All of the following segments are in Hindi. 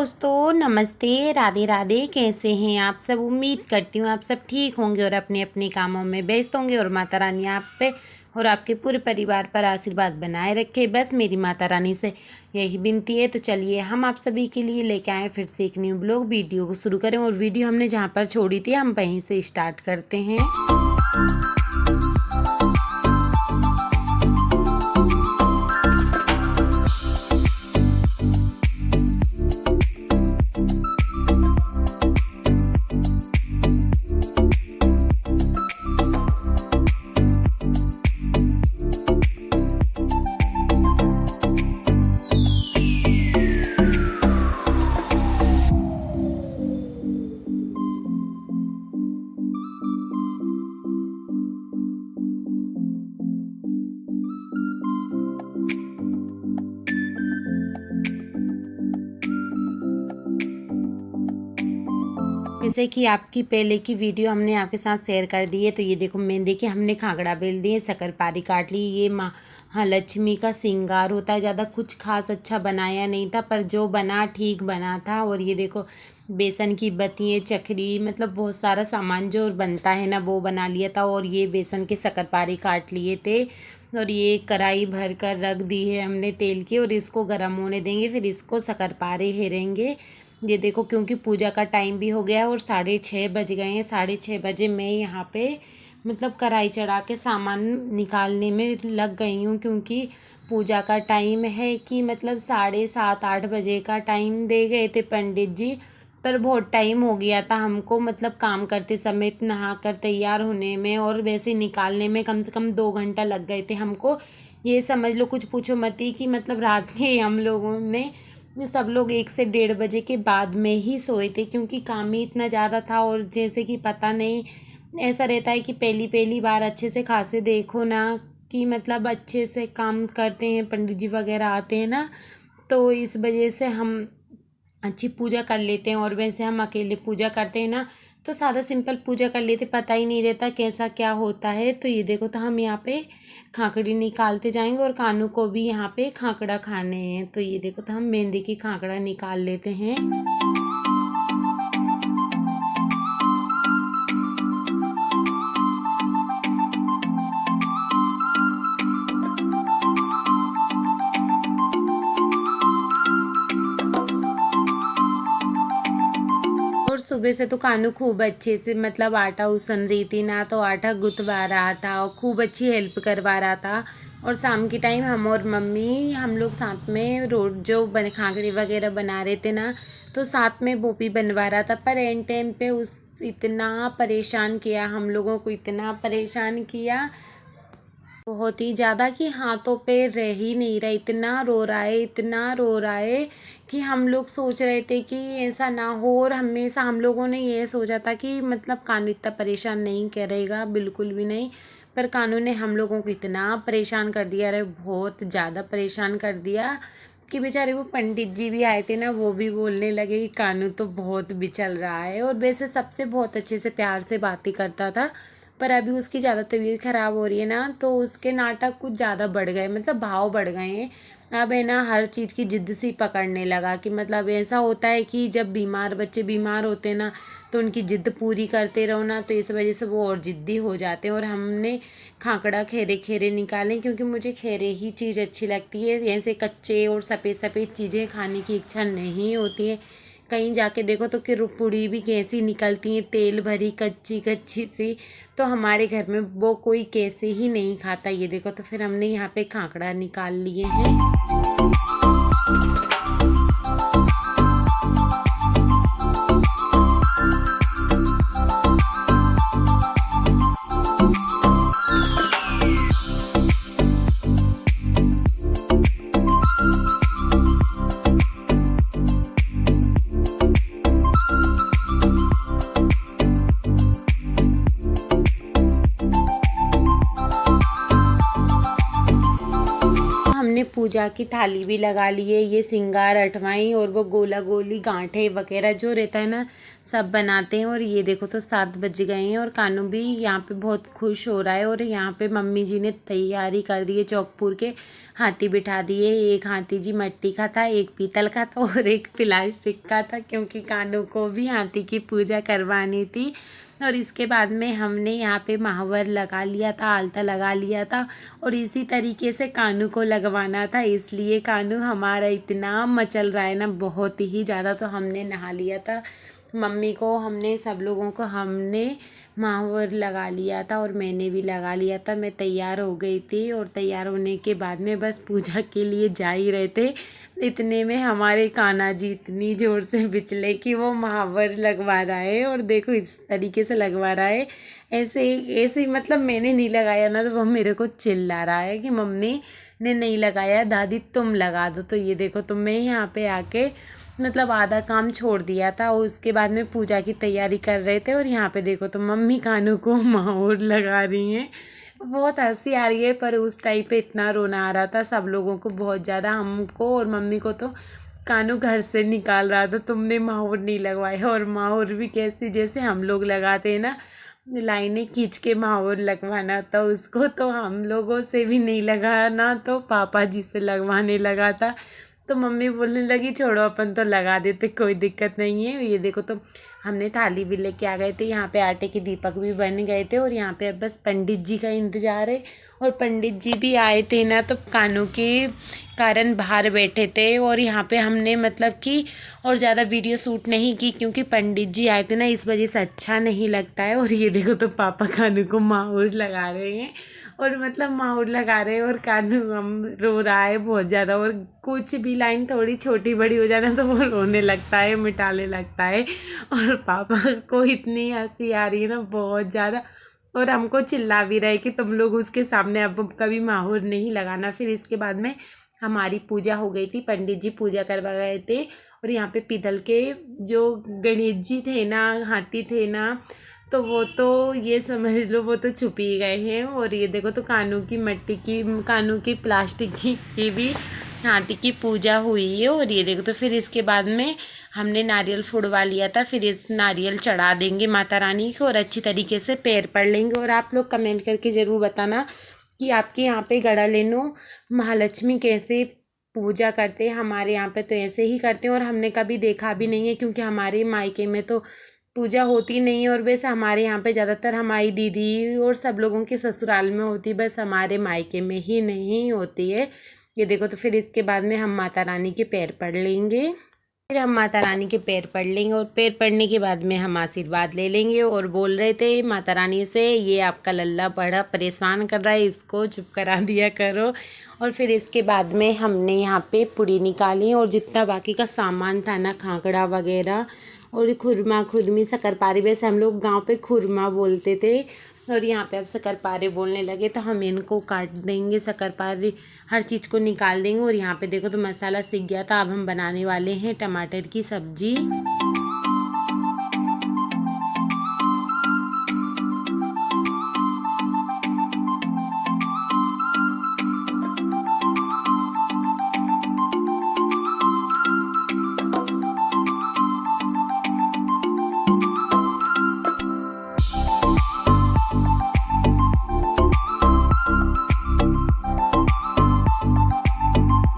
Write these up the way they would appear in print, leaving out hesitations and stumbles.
दोस्तों, नमस्ते, राधे राधे। कैसे हैं आप सब? उम्मीद करती हूँ आप सब ठीक होंगे और अपने अपने कामों में व्यस्त होंगे और माता रानी आप पे और आपके पूरे परिवार पर आशीर्वाद बनाए रखे। बस मेरी माता रानी से यही विनती है। तो चलिए हम आप सभी के लिए लेके आए फिर से एक न्यू ब्लॉग वीडियो को शुरू करें और वीडियो हमने जहाँ पर छोड़ी थी हम वहीं से स्टार्ट करते हैं। जैसे कि आपकी पहले की वीडियो हमने आपके साथ शेयर कर दी है। तो ये देखो मेहंदी के हमने खागड़ा बेल दिए, शक्करपारी काट ली। ये महालक्ष्मी का श्रृंगार होता है। ज़्यादा कुछ खास अच्छा बनाया नहीं था, पर जो बना ठीक बना था। और ये देखो बेसन की बत्तियाँ, चकरी, मतलब बहुत सारा सामान जो बनता है ना वो बना लिया था। और ये बेसन के शक्करपारी काट लिए थे और ये कढ़ाई भर कर रख दी है हमने तेल की और इसको गर्म होने देंगे। फिर इसको शक्करपारे हेरेंगे। ये देखो क्योंकि पूजा का टाइम भी हो गया है और 6:30 बज गए हैं। 6:30 बजे मैं यहाँ पे मतलब कढ़ाई चढ़ा के सामान निकालने में लग गई हूँ, क्योंकि पूजा का टाइम है कि मतलब 7:30-8 बजे का टाइम दे गए थे पंडित जी। पर बहुत टाइम हो गया था हमको, मतलब काम करते समय नहा कर तैयार होने में और वैसे निकालने में कम से कम 2 घंटा लग गए थे हमको। ये समझ लो, कुछ पूछो मत ही कि मतलब रात के हम लोगों ने सब लोग 1 से 1:30 बजे के बाद में ही सोए थे, क्योंकि काम ही इतना ज़्यादा था। और जैसे कि पता नहीं, ऐसा रहता है कि पहली पहली बार अच्छे से खासे देखो ना कि मतलब अच्छे से काम करते हैं, पंडित जी वगैरह आते हैं ना, तो इस वजह से हम अच्छी पूजा कर लेते हैं। और वैसे हम अकेले पूजा करते हैं ना तो सादा सिंपल पूजा कर लेते, पता ही नहीं रहता कैसा क्या होता है। तो ये देखो, तो हम यहाँ पे खाकड़ी निकालते जाएंगे और कानू को भी यहाँ पे खाकड़ा खाने हैं। तो ये देखो, तो हम मेहंदी की खाकड़ा निकाल लेते हैं। और सुबह से तो कानू खूब अच्छे से मतलब आटा उसन रही थी ना, तो आटा गुथवा रहा था और खूब अच्छी हेल्प करवा रहा था। और शाम के टाइम हम और मम्मी हम लोग साथ में रोट जो खाकड़ी वगैरह बना रहे थे ना, तो साथ में वो भी बनवा रहा था। पर एंड टाइम पे उस इतना परेशान किया, हम लोगों को इतना परेशान किया बहुत ही ज़्यादा कि हाथों पे रह ही नहीं रहा। इतना रो रहा है, इतना रो रहा है कि हम लोग सोच रहे थे कि ऐसा ना हो। और हमेशा हम लोगों ने ये सोचा था कि मतलब कानू इतना परेशान नहीं करेगा, बिल्कुल भी नहीं। पर कानू ने हम लोगों को इतना परेशान कर दिया, अरे बहुत ज़्यादा परेशान कर दिया कि बेचारे वो पंडित जी भी आए थे ना, वो भी बोलने लगे कि कानू तो बहुत बिचल रहा है। और वैसे सबसे बहुत अच्छे से प्यार से बातें करता था, पर अभी उसकी ज़्यादा तबीयत ख़राब हो रही है ना, तो उसके नाटक कुछ ज़्यादा बढ़ गए, मतलब भाव बढ़ गए हैं। अब है ना हर चीज़ की जिद्द सी पकड़ने लगा कि मतलब ऐसा होता है कि जब बच्चे बीमार होते हैं ना, तो उनकी जिद्द पूरी करते रहो ना, तो इस वजह से वो और ज़िद्दी हो जाते हैं। और हमने खाकड़ा खेरे खेरे निकाले, क्योंकि मुझे खेरे ही चीज़ अच्छी लगती है, ऐसे कच्चे और सफ़ेद सफ़ेद चीज़ें खाने की इच्छा नहीं होती है। कहीं जाके देखो तो कि पुड़ी भी कैसी निकलती हैं, तेल भरी कच्ची कच्ची सी। तो हमारे घर में वो कोई कैसे ही नहीं खाता। ये देखो, तो फिर हमने यहाँ पे खाकड़ा निकाल लिए हैं। पूजा की थाली भी लगा लिए, ये सिंगार अठवाई और वो गोला गोली गांठे वगैरह जो रहता है ना सब बनाते हैं। और ये देखो तो 7 बज गए हैं और कानू भी यहाँ पे बहुत खुश हो रहा है। और यहाँ पे मम्मी जी ने तैयारी कर दी है, चौकपुर के हाथी बिठा दिए। एक हाथी जी मिट्टी का था, एक पीतल का था और एक प्लास्टिक का था, क्योंकि कानू को भी हाथी की पूजा करवानी थी। और इसके बाद में हमने यहाँ पे महावर लगा लिया था, आलता लगा लिया था और इसी तरीके से कानू को लगवाना था। इसलिए कानू हमारा इतना मचल रहा है ना, बहुत ही ज़्यादा। तो हमने नहा लिया था, मम्मी को हमने सब लोगों को हमने महावर लगा लिया था और मैंने भी लगा लिया था। मैं तैयार हो गई थी और तैयार होने के बाद में बस पूजा के लिए जा ही रहे थे। इतने में हमारे कान्हा जी इतनी ज़ोर से बिचले कि वो महावर लगवा रहा है और देखो इस तरीके से लगवा रहा है, ऐसे ऐसे मतलब मैंने नहीं लगाया ना, तो वो मेरे को चिल्ला रहा है कि मम्मी ने नहीं लगाया, दादी तुम लगा दो। तो ये देखो तो मैं यहाँ पे आके मतलब आधा काम छोड़ दिया था और उसके बाद में पूजा की तैयारी कर रहे थे। और यहाँ पे देखो तो मम्मी कानू को महावर लगा रही हैं। बहुत हंसी आ रही है, पर उस टाइम पे इतना रोना आ रहा था सब लोगों को बहुत ज़्यादा, हमको और मम्मी को तो कानू घर से निकाल रहा था, तुमने महावर नहीं लगवाया। और महावर भी कैसी, जैसे हम लोग लगाते हैं ना, लाइनें खींच के महावर लगवाना था उसको, तो हम लोगों से भी नहीं लगाना, तो पापा जी से लगवाने लगा था। तो मम्मी बोलने लगी छोड़ो अपन तो लगा देते, कोई दिक्कत नहीं है। ये देखो तो हमने थाली भी लेके आ गए थे, यहाँ पे आटे के दीपक भी बन गए थे और यहाँ पे अब बस पंडित जी का इंतज़ार है। और पंडित जी भी आए थे ना, तो कानों के कारण बाहर बैठे थे। और यहाँ पे हमने मतलब कि और ज़्यादा वीडियो शूट नहीं की, क्योंकि पंडित जी आए थे ना, इस वजह से अच्छा नहीं लगता है। और ये देखो तो पापा कानू को महावर लगा रहे हैं और मतलब महावर लगा रहे हैं और कानू हम रो रहा है बहुत ज़्यादा। और कुछ भी लाइन थोड़ी छोटी बड़ी हो जाए ना तो वो रोने लगता है, मिटाने लगता है। और पापा को इतनी हंसी आ रही है ना बहुत ज़्यादा, और हमको चिल्ला भी रहे कि तुम लोग उसके सामने अब कभी महावर नहीं लगाना। फिर इसके बाद में हमारी पूजा हो गई थी, पंडित जी पूजा करवा गए थे। और यहाँ पे पीतल के जो गणेश जी थे ना, हाथी थे ना, तो वो तो ये समझ लो वो तो छुप ही गए हैं। और ये देखो तो कानू की मिट्टी की, कानू की प्लास्टिक की भी हाथी की पूजा हुई है। और ये देखो तो फिर इसके बाद में हमने नारियल फोड़वा लिया था, फिर इस नारियल चढ़ा देंगे माता रानी को और अच्छी तरीके से पैर पड़ लेंगे। और आप लोग कमेंट करके ज़रूर बताना कि आपके यहाँ पे गड़ालेनो महालक्ष्मी कैसे पूजा करते हैं। हमारे यहाँ पे तो ऐसे ही करते हैं और हमने कभी देखा भी नहीं है, क्योंकि हमारे मायके में तो पूजा होती नहीं है। और वैसे हमारे यहाँ पे ज़्यादातर हमारी दीदी और सब लोगों के ससुराल में होती, बस हमारे मायके में ही नहीं होती है। ये देखो तो फिर इसके बाद में हम माता रानी के पैर पड़ लेंगे। फिर हम माता रानी के पैर पड़ लेंगे और पैर पड़ने के बाद में हम आशीर्वाद ले लेंगे। और बोल रहे थे माता रानी से, ये आपका लल्ला बड़ा परेशान कर रहा है, इसको चुप करा दिया करो। और फिर इसके बाद में हमने यहाँ पे पूड़ी निकाली और जितना बाकी का सामान था ना, खाकड़ा वगैरह और खुरमा खुरमी शक्करपारे, वैसे हम लोग गांव पे खुरमा बोलते थे और यहाँ पे अब शक्करपारे बोलने लगे, तो हम इनको काट देंगे, शक्करपारे हर चीज़ को निकाल देंगे। और यहाँ पे देखो तो मसाला सीख गया था, अब हम बनाने वाले हैं टमाटर की सब्जी।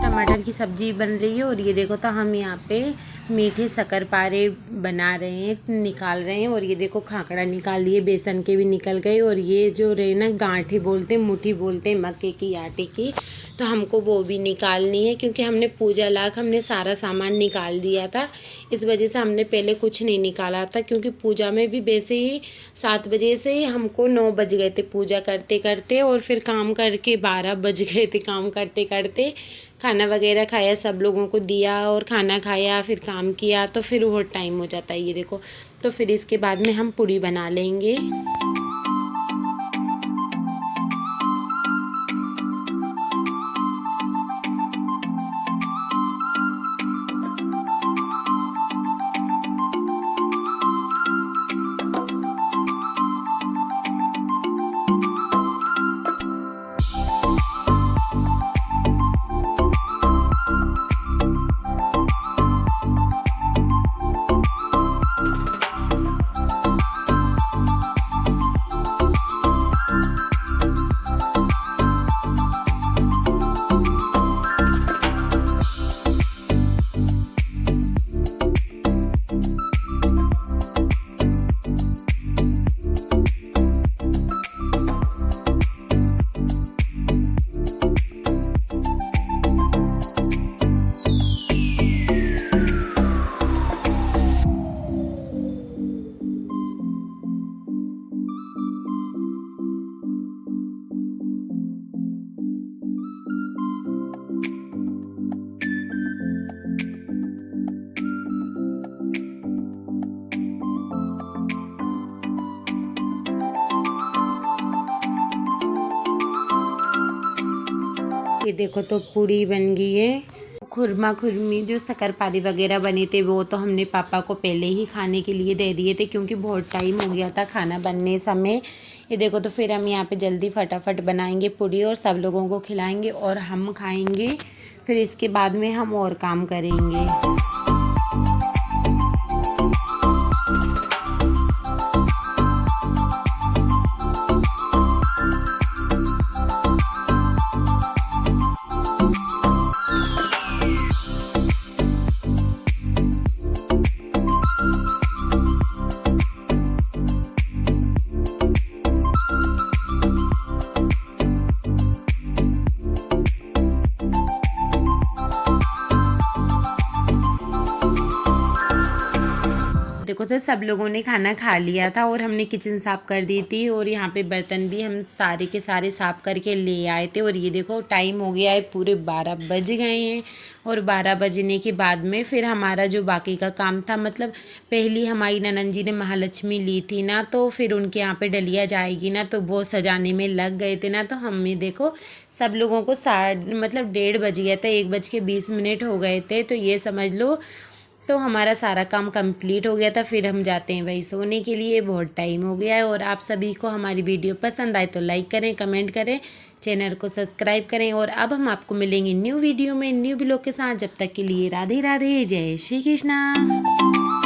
टमाटर की सब्जी बन रही है। और ये देखो तो हम यहाँ पे मीठे शक्करपारे बना रहे हैं, निकाल रहे हैं। और ये देखो खाकड़ा निकाल लिए, बेसन के भी निकल गए। और ये जो रहे ना गांठे बोलते हैं, मुट्ठी बोलते हैं मक्के की आटे की, तो हमको वो भी निकालनी है, क्योंकि हमने पूजा लाख हमने सारा सामान निकाल दिया था। इस वजह से हमने पहले कुछ नहीं निकाला था, क्योंकि पूजा में भी वैसे ही 7 बजे से हमको 9 बज गए थे पूजा करते करते, और फिर काम करके 12 बज गए थे काम करते करते। खाना वगैरह खाया, सब लोगों को दिया और खाना खाया, फिर काम किया, तो फिर बहुत टाइम हो जाता है। ये देखो तो फिर इसके बाद में हम पूड़ी बना लेंगे। ये देखो तो पूड़ी बन गई है। खुरमा खुरमी जो शक्करपारी वगैरह बने थे वो तो हमने पापा को पहले ही खाने के लिए दे दिए थे, क्योंकि बहुत टाइम हो गया था खाना बनने समय। ये देखो तो फिर हम यहाँ पे जल्दी फटाफट बनाएंगे पूड़ी और सब लोगों को खिलाएंगे और हम खाएंगे। फिर इसके बाद में हम और काम करेंगे। देखो तो सब लोगों ने खाना खा लिया था और हमने किचन साफ़ कर दी थी और यहाँ पे बर्तन भी हम सारे के सारे साफ़ करके ले आए थे। और ये देखो टाइम हो गया है, पूरे 12 बज गए हैं। और 12 बजने के बाद में फिर हमारा जो बाकी का काम था, मतलब पहली हमारी ननंद जी ने महालक्ष्मी ली थी ना, तो फिर उनके यहाँ पे डलिया जाएगी ना, तो वो सजाने में लग गए थे ना। तो हमें देखो सब लोगों को 1:30 बज गया था, 1:20 हो गए थे, तो ये समझ लो तो हमारा सारा काम कंप्लीट हो गया था। फिर हम जाते हैं भाई सोने के लिए, बहुत टाइम हो गया है। और आप सभी को हमारी वीडियो पसंद आए तो लाइक करें, कमेंट करें, चैनल को सब्सक्राइब करें। और अब हम आपको मिलेंगे न्यू वीडियो में न्यू ब्लॉग के साथ। जब तक के लिए राधे राधे, जय श्री कृष्णा।